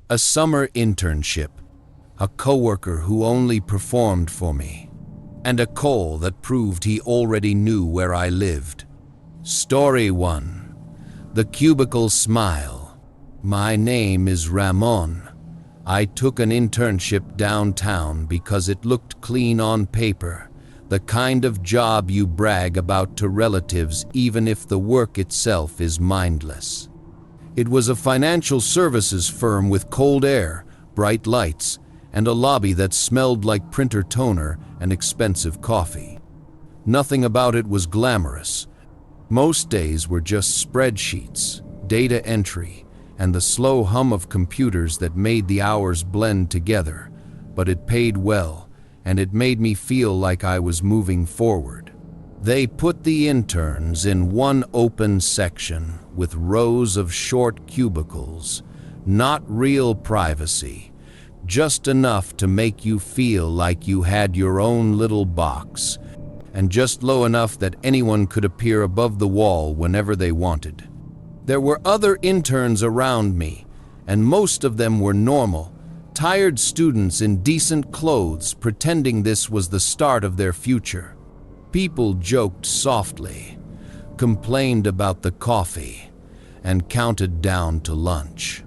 A summer internship, a coworker who only performed for me, and a call that proved he already knew where I lived. Story 1. The Cubicle Smile. My name is Ramon. I took an internship downtown because it looked clean on paper, the kind of job you brag about to relatives even if the work itself is mindless. It was a financial services firm with cold air, bright lights, and a lobby that smelled like printer toner and expensive coffee. Nothing about it was glamorous. Most days were just spreadsheets, data entry, and the slow hum of computers that made the hours blend together, but it paid well, and it made me feel like I was moving forward. They put the interns in one open section with rows of short cubicles, not real privacy, just enough to make you feel like you had your own little box, and just low enough that anyone could appear above the wall whenever they wanted. There were other interns around me, and most of them were normal, tired students in decent clothes pretending this was the start of their future. People joked softly, complained about the coffee, and counted down to lunch.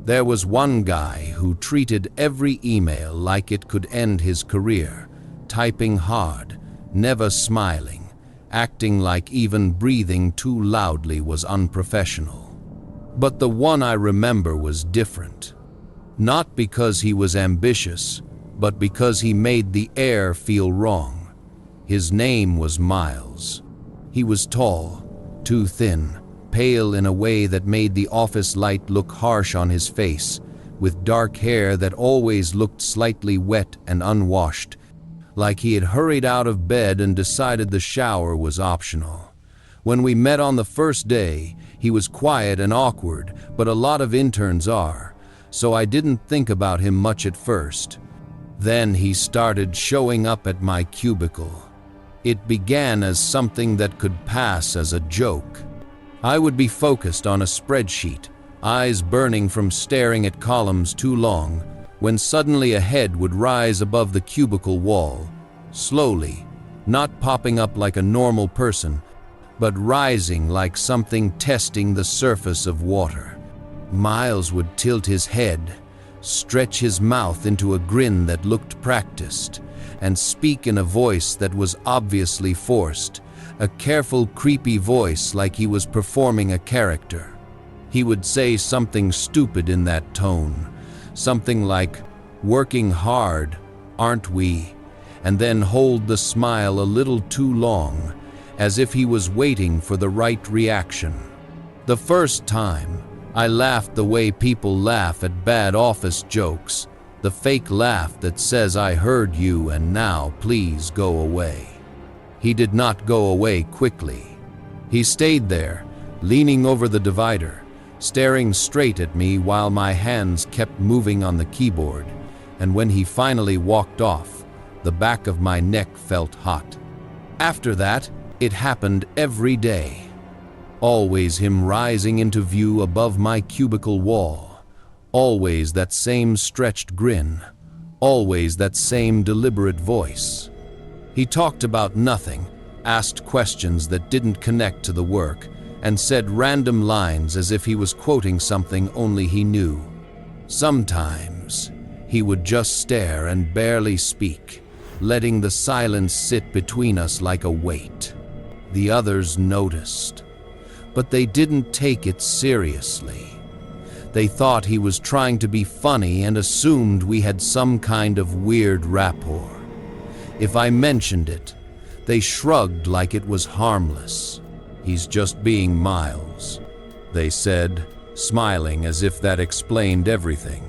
There was one guy who treated every email like it could end his career, typing hard, never smiling, acting like even breathing too loudly was unprofessional. But the one I remember was different. Not because he was ambitious, but because he made the air feel wrong. His name was Miles. He was tall, too thin, pale in a way that made the office light look harsh on his face, with dark hair that always looked slightly wet and unwashed, like he had hurried out of bed and decided the shower was optional. When we met on the first day, he was quiet and awkward, but a lot of interns are, so I didn't think about him much at first. Then he started showing up at my cubicle. It began as something that could pass as a joke. I would be focused on a spreadsheet, eyes burning from staring at columns too long, when suddenly a head would rise above the cubicle wall, slowly, not popping up like a normal person, but rising like something testing the surface of water. Miles would tilt his head, stretch his mouth into a grin that looked practiced, and speak in a voice that was obviously forced, a careful, creepy voice like he was performing a character. He would say something stupid in that tone, something like, "Working hard, aren't we?" and then hold the smile a little too long, as if he was waiting for the right reaction. The first time, I laughed the way people laugh at bad office jokes, the fake laugh that says, "I heard you and now please go away." He did not go away quickly. He stayed there, leaning over the divider, staring straight at me while my hands kept moving on the keyboard, and when he finally walked off, the back of my neck felt hot. After that, it happened every day. Always him rising into view above my cubicle wall. Always that same stretched grin. Always that same deliberate voice. He talked about nothing, asked questions that didn't connect to the work, and said random lines as if he was quoting something only he knew. Sometimes, he would just stare and barely speak, letting the silence sit between us like a weight. The others noticed, but they didn't take it seriously. They thought he was trying to be funny and assumed we had some kind of weird rapport. If I mentioned it, they shrugged like it was harmless. "He's just being Miles," they said, smiling as if that explained everything.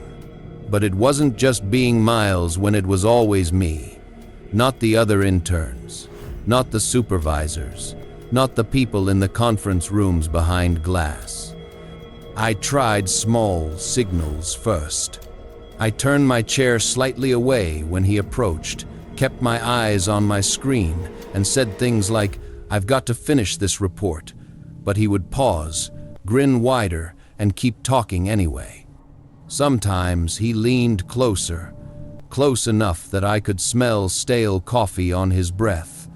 But it wasn't just being Miles when it was always me. Not the other interns, not the supervisors, not the people in the conference rooms behind glass. I tried small signals first. I turned my chair slightly away when he approached, kept my eyes on my screen, and said things like, "I've got to finish this report," but he would pause, grin wider, and keep talking anyway. Sometimes he leaned closer, close enough that I could smell stale coffee on his breath,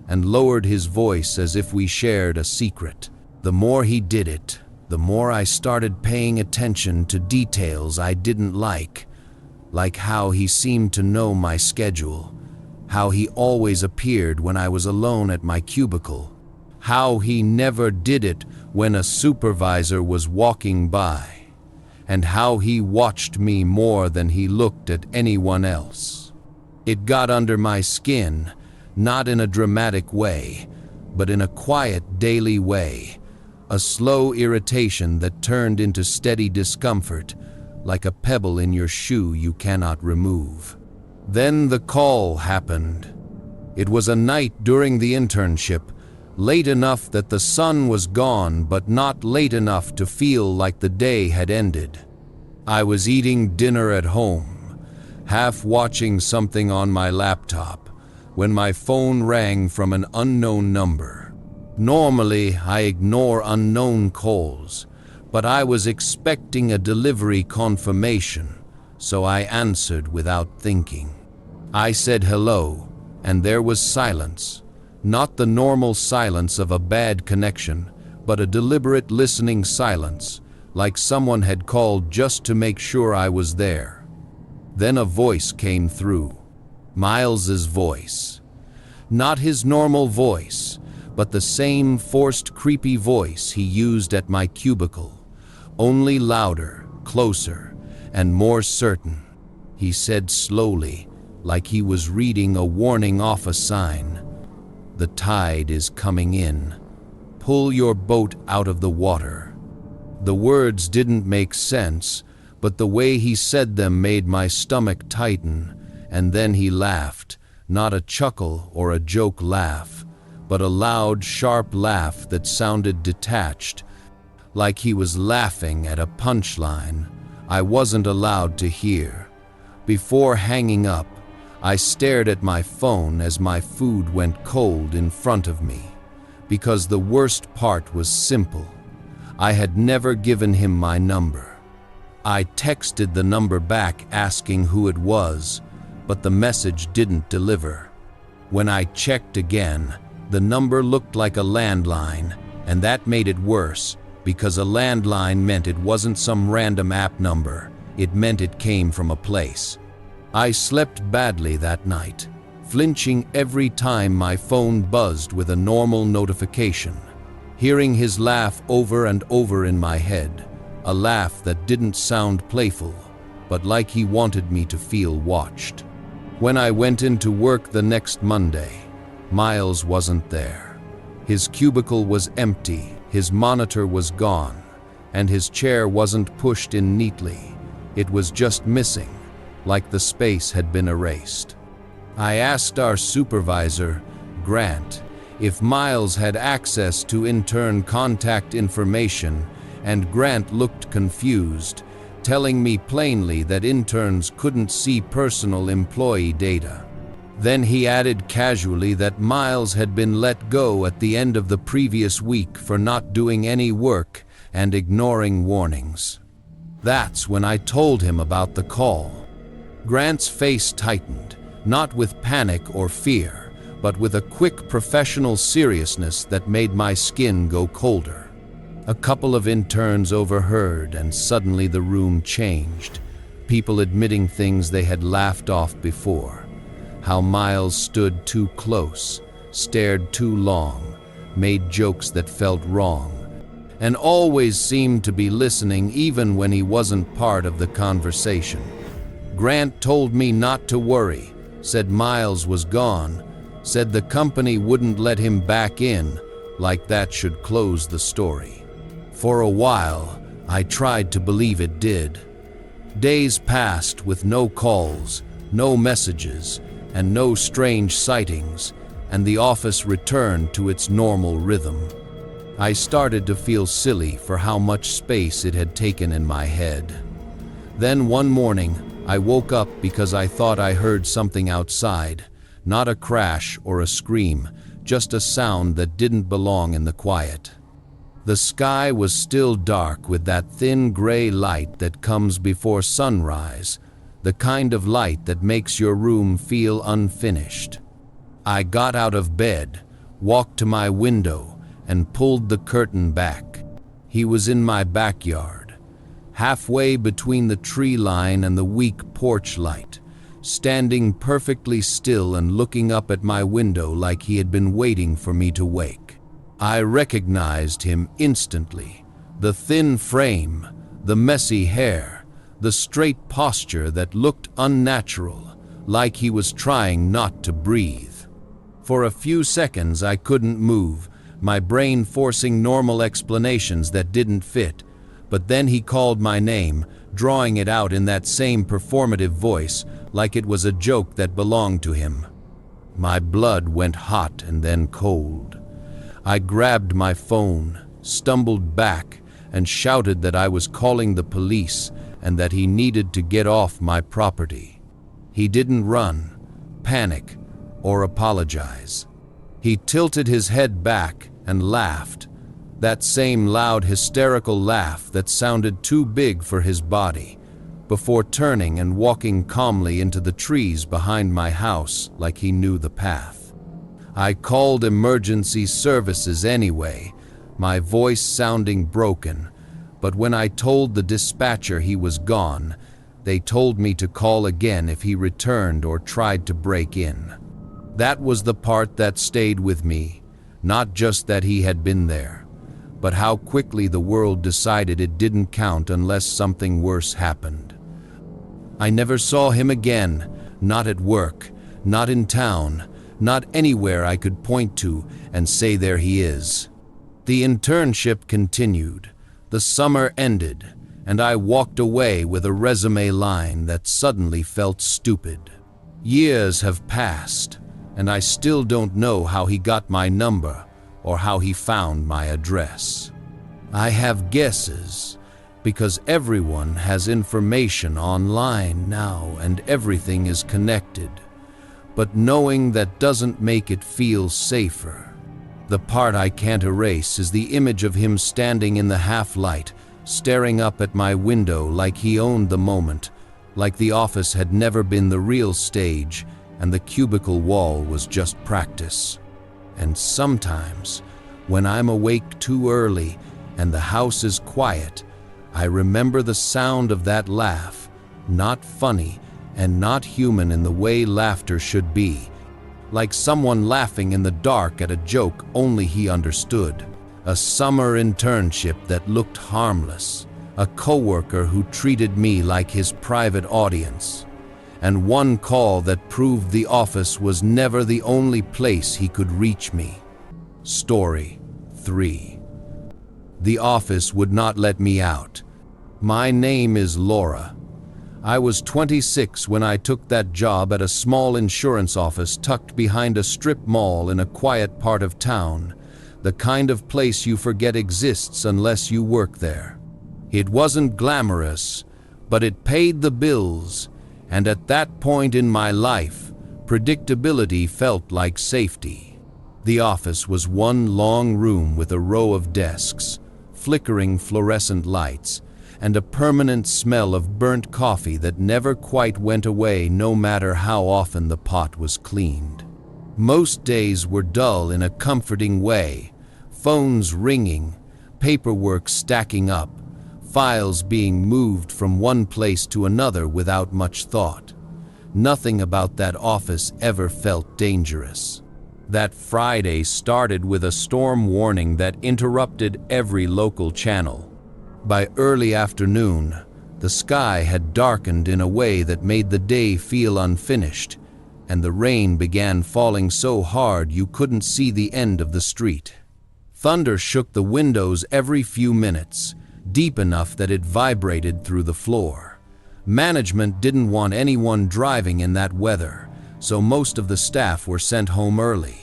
and lowered his voice as if we shared a secret. The more he did it, the more I started paying attention to details I didn't like how he seemed to know my schedule, how he always appeared when I was alone at my cubicle, how he never did it when a supervisor was walking by, and how he watched me more than he looked at anyone else. It got under my skin, not in a dramatic way, but in a quiet daily way, a slow irritation that turned into steady discomfort, like a pebble in your shoe you cannot remove. Then the call happened. It was a night during the internship, late enough that the sun was gone, but not late enough to feel like the day had ended. I was eating dinner at home, half watching something on my laptop, when my phone rang from an unknown number. Normally, I ignore unknown calls, but I was expecting a delivery confirmation, so I answered without thinking. I said hello, and there was silence. Not the normal silence of a bad connection, but a deliberate listening silence, like someone had called just to make sure I was there. Then a voice came through. Miles's voice. Not his normal voice, but the same forced, creepy voice he used at my cubicle. Only louder, closer, and more certain. He said slowly, like he was reading a warning off a sign. "The tide is coming in. Pull your boat out of the water." The words didn't make sense, but the way he said them made my stomach tighten, and then he laughed, not a chuckle or a joke laugh, but a loud, sharp laugh that sounded detached, like he was laughing at a punchline I wasn't allowed to hear. Before hanging up, I stared at my phone as my food went cold in front of me, because the worst part was simple. I had never given him my number. I texted the number back asking who it was, but the message didn't deliver. When I checked again, the number looked like a landline, and that made it worse, because a landline meant it wasn't some random app number. It meant it came from a place. I slept badly that night, flinching every time my phone buzzed with a normal notification, hearing his laugh over and over in my head, a laugh that didn't sound playful, but like he wanted me to feel watched. When I went into work the next Monday, Miles wasn't there. His cubicle was empty, his monitor was gone, and his chair wasn't pushed in neatly. It was just missing, like the space had been erased. I asked our supervisor, Grant, if Miles had access to intern contact information, and Grant looked confused, telling me plainly that interns couldn't see personal employee data. Then he added casually that Miles had been let go at the end of the previous week for not doing any work and ignoring warnings. That's when I told him about the call. Grant's face tightened, not with panic or fear, but with a quick professional seriousness that made my skin go colder. A couple of interns overheard, and suddenly the room changed. People admitting things they had laughed off before. How Miles stood too close, stared too long, made jokes that felt wrong, and always seemed to be listening even when he wasn't part of the conversation. Grant told me not to worry, said Miles was gone, said the company wouldn't let him back in, like that should close the story. For a while, I tried to believe it did. Days passed with no calls, no messages, and no strange sightings, and the office returned to its normal rhythm. I started to feel silly for how much space it had taken in my head. Then one morning, I woke up because I thought I heard something outside, not a crash or a scream, just a sound that didn't belong in the quiet. The sky was still dark with that thin gray light that comes before sunrise, the kind of light that makes your room feel unfinished. I got out of bed, walked to my window, and pulled the curtain back. He was in my backyard, halfway between the tree line and the weak porch light, standing perfectly still and looking up at my window like he had been waiting for me to wake. I recognized him instantly. The thin frame, the messy hair, the straight posture that looked unnatural, like he was trying not to breathe. For a few seconds I couldn't move, my brain forcing normal explanations that didn't fit, but then he called my name, drawing it out in that same performative voice, like it was a joke that belonged to him. My blood went hot and then cold. I grabbed my phone, stumbled back, and shouted that I was calling the police and that he needed to get off my property. He didn't run, panic, or apologize. He tilted his head back and laughed, that same loud, hysterical laugh that sounded too big for his body, before turning and walking calmly into the trees behind my house like he knew the path. I called emergency services anyway, my voice sounding broken, but when I told the dispatcher he was gone, they told me to call again if he returned or tried to break in. That was the part that stayed with me, not just that he had been there, but how quickly the world decided it didn't count unless something worse happened. I never saw him again, not at work, not in town, not anywhere I could point to and say there he is. The internship continued, the summer ended, and I walked away with a resume line that suddenly felt stupid. Years have passed, and I still don't know how he got my number or how he found my address. I have guesses, because everyone has information online now and everything is connected. But knowing that doesn't make it feel safer. The part I can't erase is the image of him standing in the half-light, staring up at my window like he owned the moment, like the office had never been the real stage and the cubicle wall was just practice. And sometimes, when I'm awake too early and the house is quiet, I remember the sound of that laugh, not funny, and not human in the way laughter should be, like someone laughing in the dark at a joke only he understood. A summer internship that looked harmless, a coworker who treated me like his private audience, and one call that proved the office was never the only place he could reach me. Story 3. The office would not let me out. My name is Laura. I was 26 when I took that job at a small insurance office tucked behind a strip mall in a quiet part of town, the kind of place you forget exists unless you work there. It wasn't glamorous, but it paid the bills, and at that point in my life, predictability felt like safety. The office was one long room with a row of desks, flickering fluorescent lights, and a permanent smell of burnt coffee that never quite went away no matter how often the pot was cleaned. Most days were dull in a comforting way, phones ringing, paperwork stacking up, files being moved from one place to another without much thought. Nothing about that office ever felt dangerous. That Friday started with a storm warning that interrupted every local channel. By early afternoon, the sky had darkened in a way that made the day feel unfinished, and the rain began falling so hard you couldn't see the end of the street. Thunder shook the windows every few minutes, deep enough that it vibrated through the floor. Management didn't want anyone driving in that weather, so most of the staff were sent home early.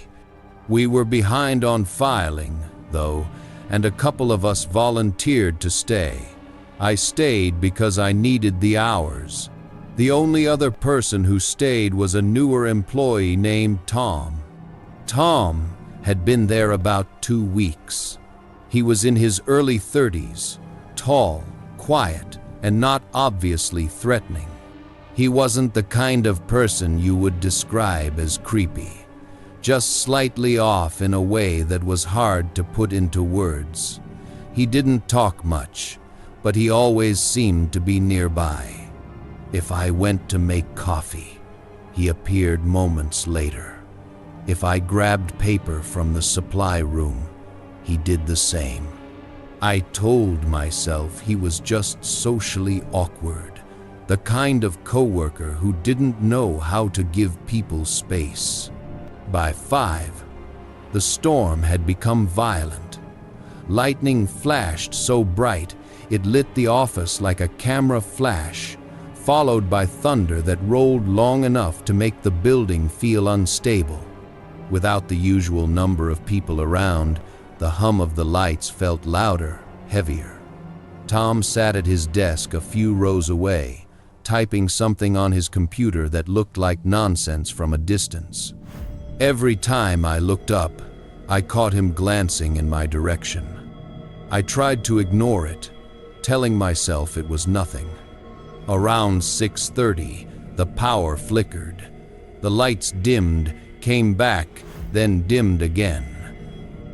We were behind on filing, though, and a couple of us volunteered to stay. I stayed because I needed the hours. The only other person who stayed was a newer employee named Tom. Tom had been there about 2 weeks. He was in his early 30s, tall, quiet, and not obviously threatening. He wasn't the kind of person you would describe as creepy, just slightly off in a way that was hard to put into words. He didn't talk much, but he always seemed to be nearby. If I went to make coffee, he appeared moments later. If I grabbed paper from the supply room, he did the same. I told myself he was just socially awkward, the kind of coworker who didn't know how to give people space. By 5, the storm had become violent. Lightning flashed so bright it lit the office like a camera flash, followed by thunder that rolled long enough to make the building feel unstable. Without the usual number of people around, the hum of the lights felt louder, heavier. Tom sat at his desk a few rows away, typing something on his computer that looked like nonsense from a distance. Every time I looked up, I caught him glancing in my direction. I tried to ignore it, telling myself it was nothing. Around 6:30, the power flickered. The lights dimmed, came back, then dimmed again.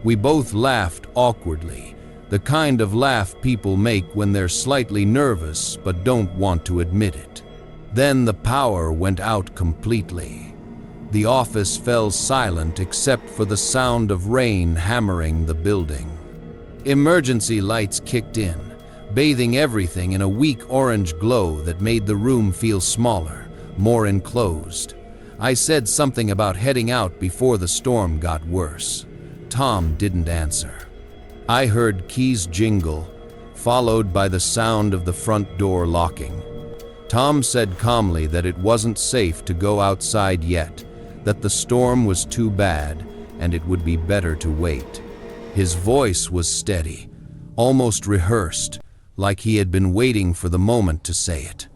We both laughed awkwardly, the kind of laugh people make when they're slightly nervous but don't want to admit it. Then the power went out completely. The office fell silent except for the sound of rain hammering the building. Emergency lights kicked in, bathing everything in a weak orange glow that made the room feel smaller, more enclosed. I said something about heading out before the storm got worse. Tom didn't answer. I heard keys jingle, followed by the sound of the front door locking. Tom said calmly that it wasn't safe to go outside yet, that the storm was too bad and it would be better to wait. His voice was steady, almost rehearsed, like he had been waiting for the moment to say it.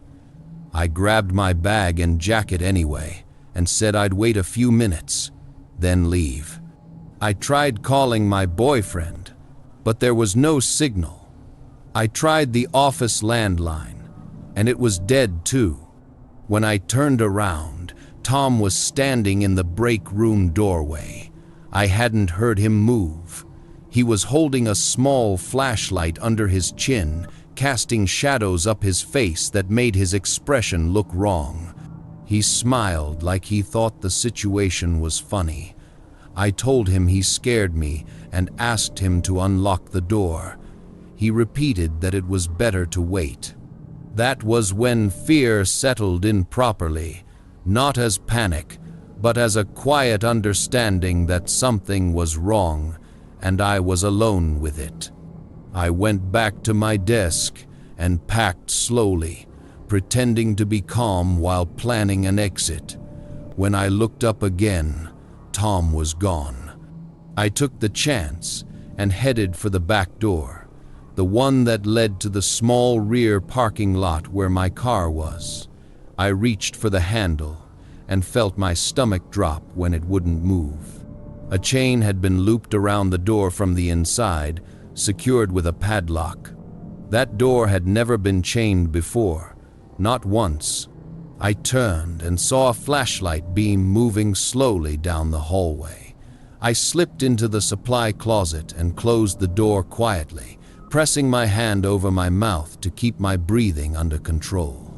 I grabbed my bag and jacket anyway, and said I'd wait a few minutes, then leave. I tried calling my boyfriend, but there was no signal. I tried the office landline, and it was dead too. When I turned around, Tom was standing in the break room doorway. I hadn't heard him move. He was holding a small flashlight under his chin, casting shadows up his face that made his expression look wrong. He smiled like he thought the situation was funny. I told him he scared me and asked him to unlock the door. He repeated that it was better to wait. That was when fear settled in properly, not as panic, but as a quiet understanding that something was wrong, and I was alone with it. I went back to my desk and packed slowly, pretending to be calm while planning an exit. When I looked up again, Tom was gone. I took the chance and headed for the back door, the one that led to the small rear parking lot where my car was. I reached for the handle and felt my stomach drop when it wouldn't move. A chain had been looped around the door from the inside, secured with a padlock. That door had never been chained before, not once. I turned and saw a flashlight beam moving slowly down the hallway. I slipped into the supply closet and closed the door quietly, pressing my hand over my mouth to keep my breathing under control.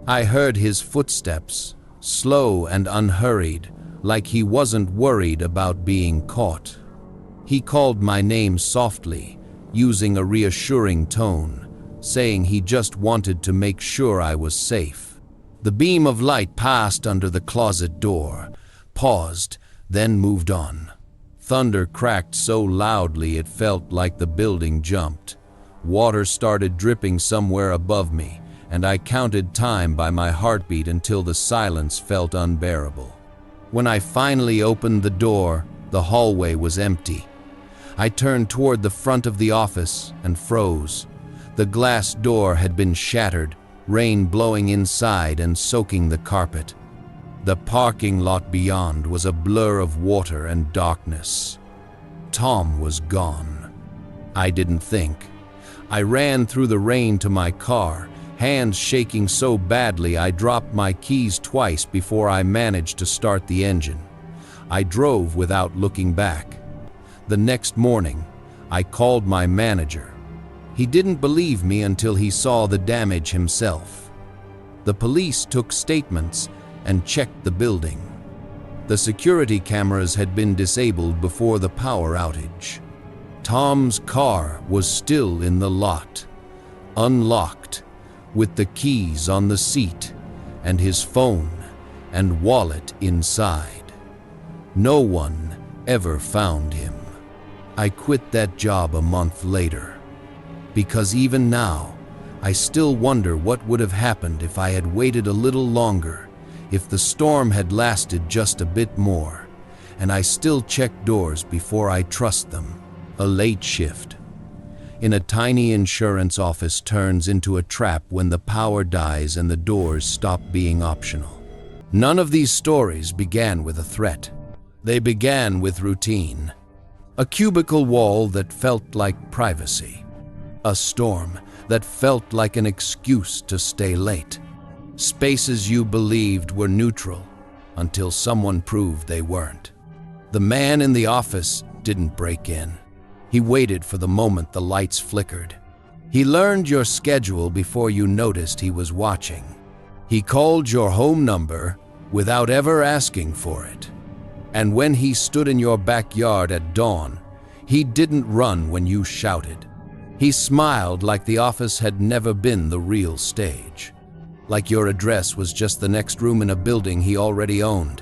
I heard his footsteps, slow and unhurried, like he wasn't worried about being caught. He called my name softly, using a reassuring tone, saying he just wanted to make sure I was safe. The beam of light passed under the closet door, paused, then moved on. Thunder cracked so loudly it felt like the building jumped. Water started dripping somewhere above me, and I counted time by my heartbeat until the silence felt unbearable. When I finally opened the door, the hallway was empty. I turned toward the front of the office and froze. The glass door had been shattered, rain blowing inside and soaking the carpet. The parking lot beyond was a blur of water and darkness. Tom was gone. I didn't think. I ran through the rain to my car, hands shaking so badly I dropped my keys twice before I managed to start the engine. I drove without looking back. The next morning, I called my manager. He didn't believe me until he saw the damage himself. The police took statements and checked the building. The security cameras had been disabled before the power outage. Tom's car was still in the lot, unlocked, with the keys on the seat and his phone and wallet inside. No one ever found him. I quit that job a month later, because even now, I still wonder what would have happened if I had waited a little longer, if the storm had lasted just a bit more, and I still check doors before I trust them. A late shift in a tiny insurance office turns into a trap when the power dies and the doors stop being optional. None of these stories began with a threat. They began with routine. A cubicle wall that felt like privacy. A storm that felt like an excuse to stay late. Spaces you believed were neutral until someone proved they weren't. The man in the office didn't break in. He waited for the moment the lights flickered. He learned your schedule before you noticed he was watching. He called your home number without ever asking for it. And when he stood in your backyard at dawn, he didn't run when you shouted. He smiled like the office had never been the real stage. Like your address was just the next room in a building he already owned.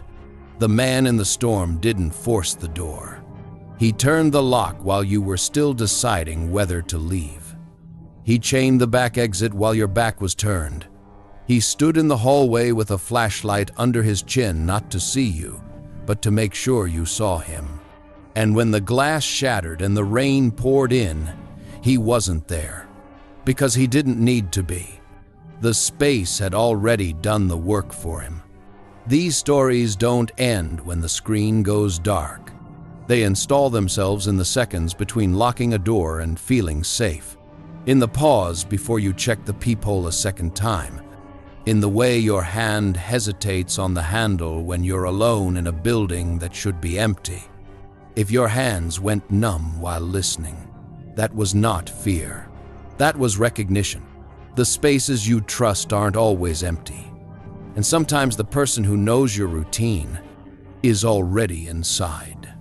The man in the storm didn't force the door. He turned the lock while you were still deciding whether to leave. He chained the back exit while your back was turned. He stood in the hallway with a flashlight under his chin not to see you, but to make sure you saw him. And when the glass shattered and the rain poured in, he wasn't there, because he didn't need to be. The space had already done the work for him. These stories don't end when the screen goes dark. They install themselves in the seconds between locking a door and feeling safe. In the pause before you check the peephole a second time. In the way your hand hesitates on the handle when you're alone in a building that should be empty. If your hands went numb while listening, that was not fear. That was recognition. The spaces you trust aren't always empty. And sometimes the person who knows your routine is already inside.